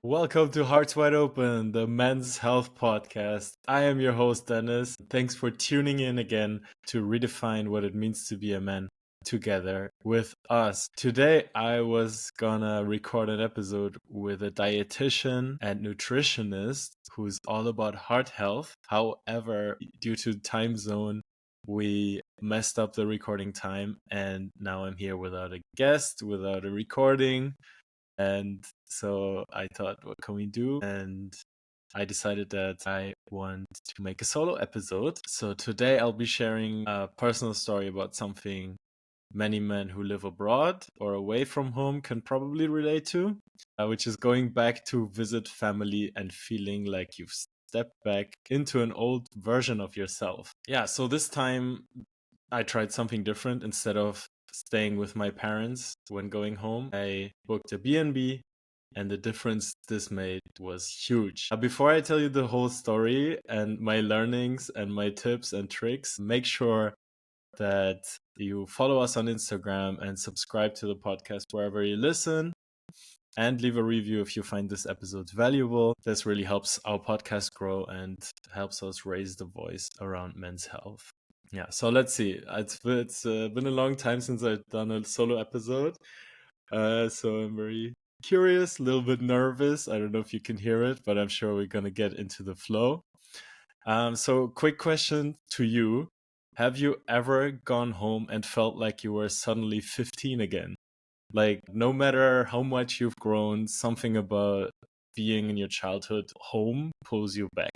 Welcome to Hearts Wide Open, the men's health podcast. I am your host, Dennis. Thanks for tuning in again to redefine what it means to be a man together with us. Today, I was gonna record an episode with a dietitian and nutritionist who's all about heart health. However, due to time zone, we messed up the recording time, and now I'm here without a guest, without a recording. And so I thought, what can we do? And I decided that I want to make a solo episode. So today I'll be sharing a personal story about something many men who live abroad or away from home can probably relate to, which is going back to visit family and feeling like you've stepped back into an old version of yourself. Yeah, so this time I tried something different. Instead of staying with my parents when going home, I booked a B&B, and the difference this made was huge. Before I tell you the whole story and my learnings and my tips and tricks, make sure that you follow us on Instagram and subscribe to the podcast wherever you listen, and leave a review if you find this episode valuable. This really helps our podcast grow and helps us raise the voice around men's health. Yeah, so let's see. It's been a long time since I've done a solo episode, so I'm very curious, a little bit nervous. I don't know if you can hear it, but I'm sure we're gonna get into the flow. So quick question to you: have you ever gone home and felt like you were suddenly 15 again? Like, no matter how much you've grown, something about being in your childhood home pulls you back.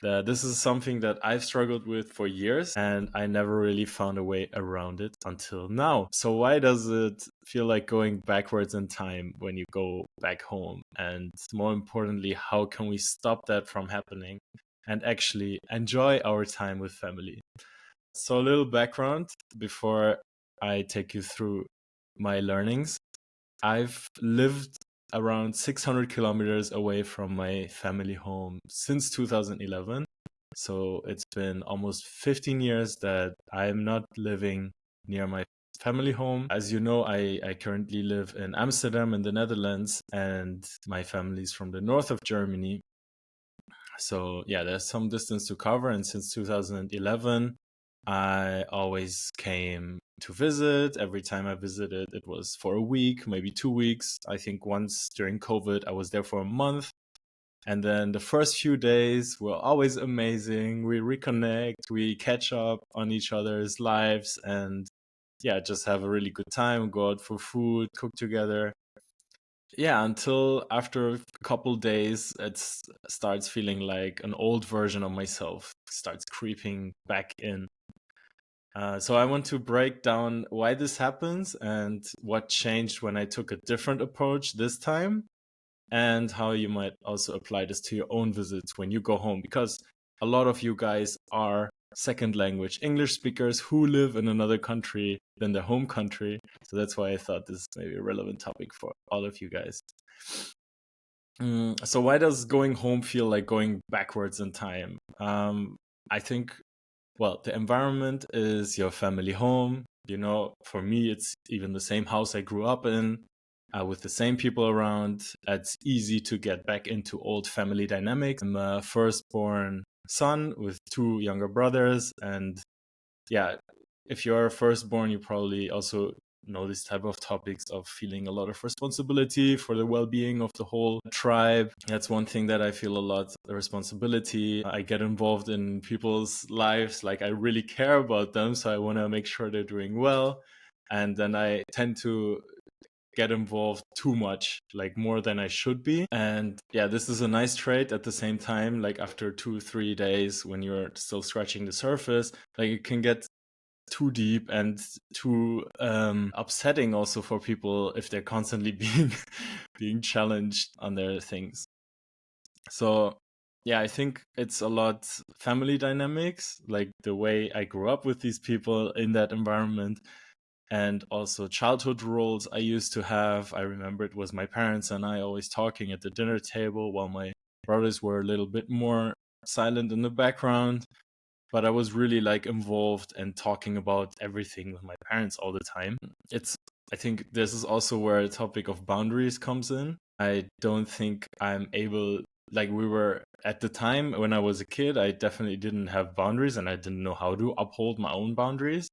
This is something that I've struggled with for years, and I never really found a way around it until now. So why does it feel like going backwards in time when you go back home? And more importantly, how can we stop that from happening and actually enjoy our time with family? So a little background before I take you through my learnings. I've lived around 600 kilometers away from my family home since 2011. So it's been almost 15 years that I'm not living near my family home. As you know, I currently live in Amsterdam in the Netherlands, and my family's from the north of Germany. So yeah, there's some distance to cover. And since 2011, I always came to visit. Every time I visited, it was for a week, maybe 2 weeks. I think once during COVID, I was there for a month. And then the first few days were always amazing. We reconnect, we catch up on each other's lives, and yeah, just have a really good time, go out for food, cook together. Yeah, until after a couple days, it starts feeling like an old version of myself starts creeping back in. So I want to break down why this happens and what changed when I took a different approach this time, and how you might also apply this to your own visits when you go home, because a lot of you guys are second language English speakers who live in another country than their home country. So that's why I thought this is maybe a relevant topic for all of you guys. So why does going home feel like going backwards in time? I think, well, the environment is your family home. You know, for me, it's even the same house I grew up in, with the same people around. It's easy to get back into old family dynamics. I'm a firstborn son with two younger brothers. And yeah, if you're a firstborn, you probably also know this type of topics of feeling a lot of responsibility for the well-being of the whole tribe. That's one thing that I feel a lot, the responsibility. I get involved in people's lives, like I really care about them, so I want to make sure they're doing well. And then I tend to get involved too much, like more than I should be. And yeah, this is a nice trait. At the same time, like after 2-3 days, when you're still scratching the surface, like it can get too deep and too upsetting also for people if they're constantly being challenged on their things. So yeah, I think it's a lot family dynamics, like the way I grew up with these people in that environment, and also childhood roles I used to have. I remember it was my parents and I always talking at the dinner table, while my brothers were a little bit more silent in the background. But I was really like involved and talking about everything with my parents all the time. I think this is also where a topic of boundaries comes in. I don't think I'm able, like we were at the time when I was a kid, I definitely didn't have boundaries and I didn't know how to uphold my own boundaries.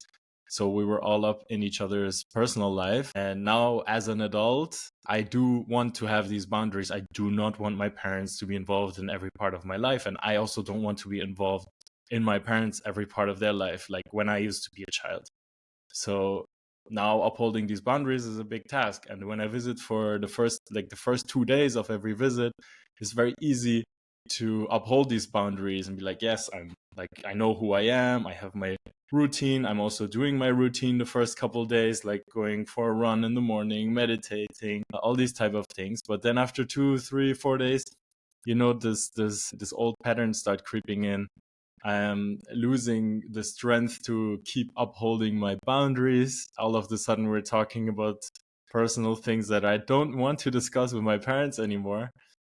So we were all up in each other's personal life. And now as an adult, I do want to have these boundaries. I do not want my parents to be involved in every part of my life. And I also don't want to be involved in my parents' every part of their life, like when I used to be a child. So now upholding these boundaries is a big task. And when I visit for the first 2 days of every visit, it's very easy to uphold these boundaries and be like, yes, I know who I am. I have my routine. I'm also doing my routine the first couple of days, like going for a run in the morning, meditating, all these type of things. But then after 2, 3, 4 days, this old patterns start creeping in. I am losing the strength to keep upholding my boundaries. All of a sudden, we're talking about personal things that I don't want to discuss with my parents anymore.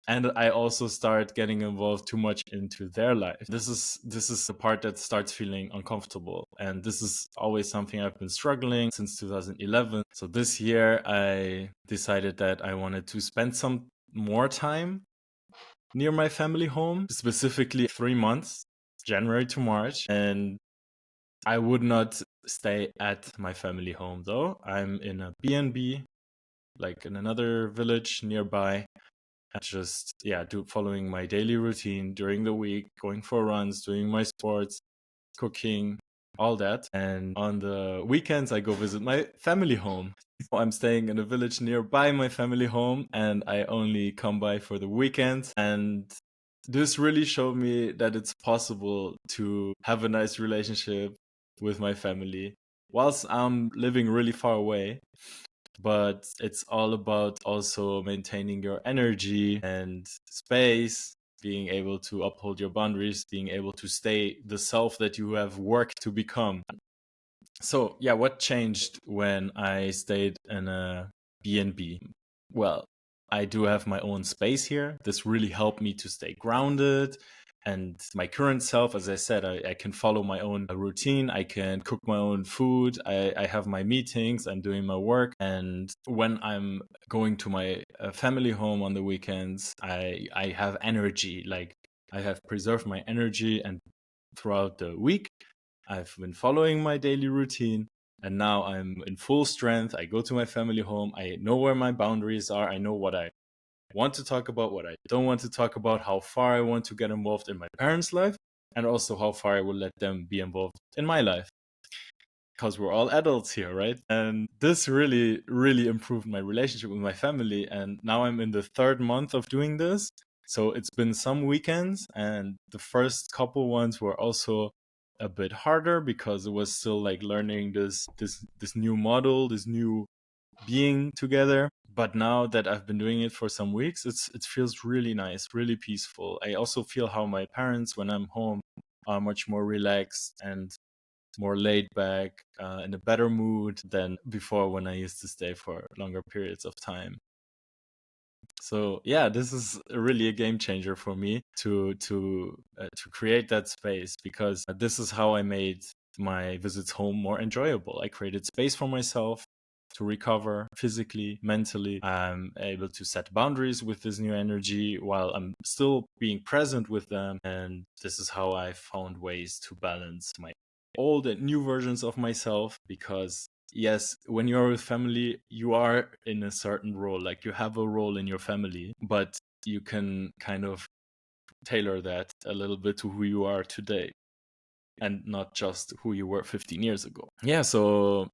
And I also start getting involved too much into their life. This is the part that starts feeling uncomfortable. And this is always something I've been struggling since 2011. So this year I decided that I wanted to spend some more time near my family home, specifically 3 months, January to March. And I would not stay at my family home though. I'm in a B&B, like in another village nearby. And just, yeah, following my daily routine during the week, going for runs, doing my sports, cooking, all that. And on the weekends, I go visit my family home. I'm staying in a village nearby my family home, and I only come by for the weekends. And this really showed me that it's possible to have a nice relationship with my family whilst I'm living really far away. But it's all about also maintaining your energy and space, being able to uphold your boundaries, being able to stay the self that you have worked to become. So, yeah, what changed when I stayed in a B&B? Well, I do have my own space here. This really helped me to stay grounded. And my current self, as I said, I can follow my own routine. I can cook my own food. I have my meetings. I'm doing my work. And when I'm going to my family home on the weekends, I have energy. Like I have preserved my energy. And throughout the week, I've been following my daily routine. And now I'm in full strength. I go to my family home. I know where my boundaries are. I know what I want to talk about, what I don't want to talk about, how far I want to get involved in my parents' life, and also how far I will let them be involved in my life. Because we're all adults here, right? And this really, really improved my relationship with my family. And now I'm in the 3rd month of doing this. So it's been some weekends, and the first couple ones were also a bit harder because it was still like learning this new model, this new being together. But now that I've been doing it for some weeks, it feels really nice, really peaceful. I also feel how my parents, when I'm home, are much more relaxed and more laid back, in a better mood than before when I used to stay for longer periods of time. So yeah, this is really a game changer for me to create that space, because this is how I made my visits home more enjoyable. I created space for myself to recover physically, mentally. I'm able to set boundaries with this new energy while I'm still being present with them. And this is how I found ways to balance my old and new versions of myself, because yes, when you're with family, you are in a certain role. Like you have a role in your family, but you can kind of tailor that a little bit to who you are today and not just who you were 15 years ago. Yeah, so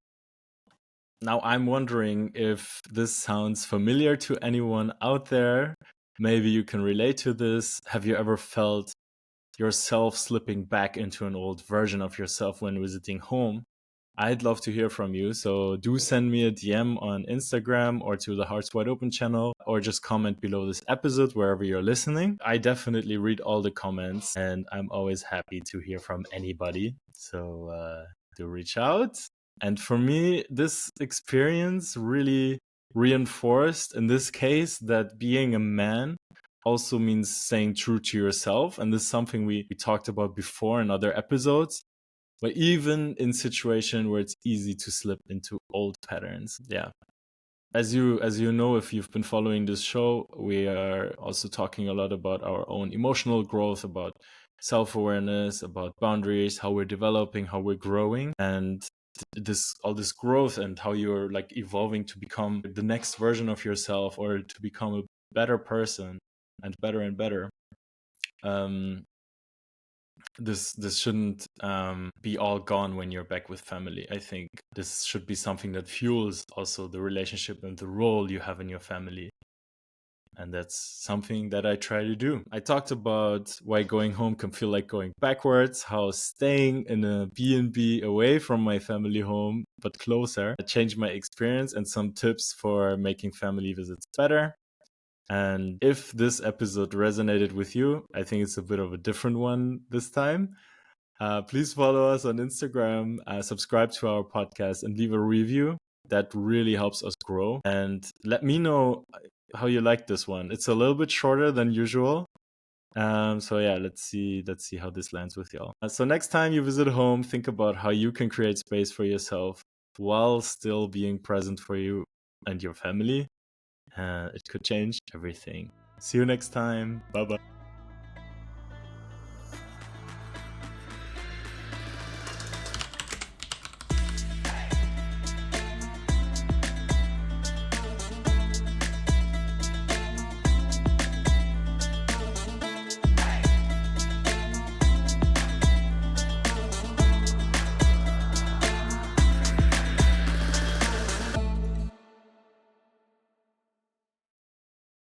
now I'm wondering if this sounds familiar to anyone out there. Maybe you can relate to this. Have you ever felt yourself slipping back into an old version of yourself when visiting home? I'd love to hear from you. So do send me a DM on Instagram or to the Hearts Wide Open channel, or just comment below this episode wherever you're listening. I definitely read all the comments, and I'm always happy to hear from anybody. So do reach out. And for me, this experience really reinforced, in this case, that being a man also means staying true to yourself. And this is something we talked about before in other episodes. But even in situations where it's easy to slip into old patterns. Yeah. as you know, if you've been following this show, we are also talking a lot about our own emotional growth, about self-awareness, about boundaries, how we're developing, how we're growing, and all this growth, and how you're like evolving to become the next version of yourself, or to become a better person, and better. um this shouldn't be all gone when you're back with family. I think this should be something that fuels also the relationship and the role you have in your family. And that's something that I try to do. I talked about why going home can feel like going backwards, how staying in a B&B away from my family home, but closer, changed my experience, and some tips for making family visits better. And if this episode resonated with you, I think it's a bit of a different one this time. Please follow us on Instagram, subscribe to our podcast, and leave a review. That really helps us grow. And let me know how you like this one. It's a little bit shorter than usual. So yeah, let's see how this lands with y'all. So next time you visit home, think about how you can create space for yourself while still being present for you and your family. It could change everything. See you next time. Bye bye.